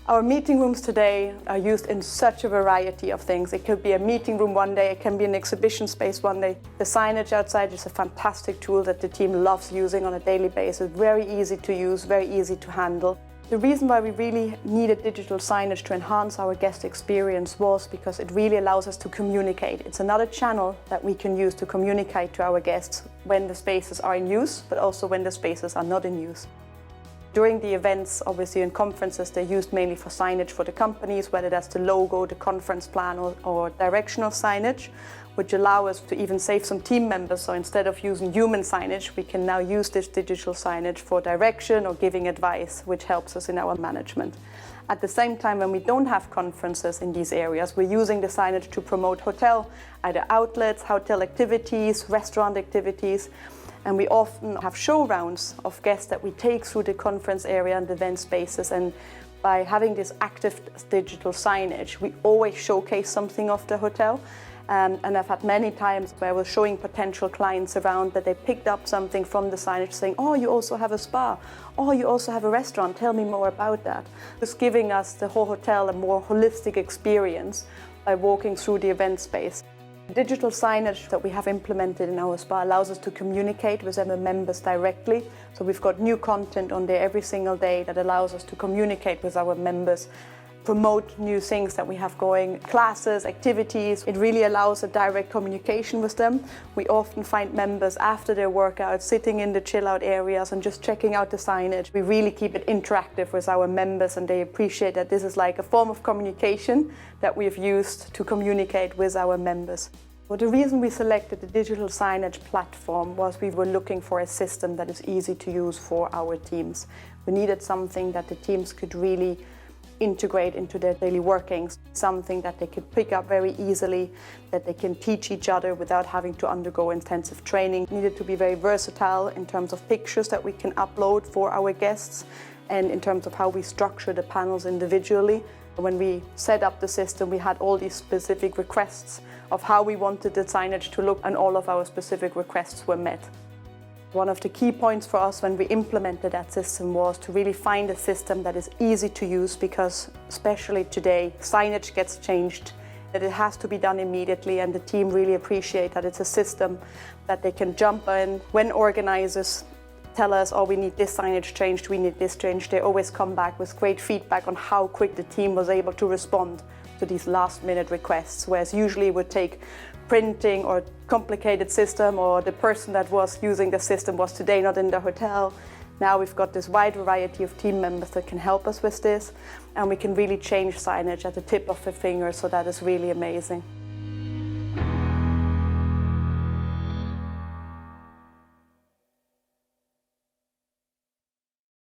Our meeting rooms today are used in such a variety of things. It could be a meeting room one day, it can be an exhibition space one day. The signage outside is a fantastic tool that the team loves using on a daily basis. Very easy to use, very easy to handle. The reason why we really needed digital signage to enhance our guest experience was because it really allows us to communicate. It's another channel that we can use to communicate to our guests when the spaces are in use, but also when the spaces are not in use. During the events, obviously in conferences, they're used mainly for signage for the companies, whether that's the logo, the conference plan or directional signage, which allow us to even save some team members. So instead of using human signage, we can now use this digital signage for direction or giving advice, which helps us in our management. At the same time, when we don't have conferences in these areas, we're using the signage to promote hotel, either outlets, hotel activities, restaurant activities. And we often have show rounds of guests that we take through the conference area and event spaces. And by having this active digital signage, we always showcase something of the hotel. And I've had many times where I was showing potential clients around that they picked up something from the signage saying, oh, you also have a spa, oh, you also have a restaurant, tell me more about that. Just giving us, the whole hotel, a more holistic experience by walking through the event space. Digital signage that we have implemented in our spa allows us to communicate with our members directly. So we've got new content on there every single day that allows us to communicate with our members, promote new things that we have going, classes, activities. It really allows a direct communication with them. We often find members after their workout sitting in the chill out areas and just checking out the signage. We really keep it interactive with our members, and they appreciate that this is like a form of communication that we've used to communicate with our members. Well, the reason we selected the digital signage platform was we were looking for a system that is easy to use for our teams. We needed something that the teams could really integrate into their daily workings, something that they could pick up very easily, that they can teach each other without having to undergo intensive training. It needed to be very versatile in terms of pictures that we can upload for our guests and in terms of how we structure the panels individually. When we set up the system, we had all these specific requests of how we wanted the signage to look, and all of our specific requests were met. One of the key points for us when we implemented that system was to really find a system that is easy to use, because especially today, signage gets changed, that it has to be done immediately, and the team really appreciate that it's a system that they can jump in. When organizers tell us, oh, we need this signage changed, we need this changed, they always come back with great feedback on how quick the team was able to respond to these last-minute requests, whereas usually it would take printing or complicated system, or the person that was using the system was today not in the hotel. Now we've got this wide variety of team members that can help us with this, and we can really change signage at the tip of the finger, so that is really amazing.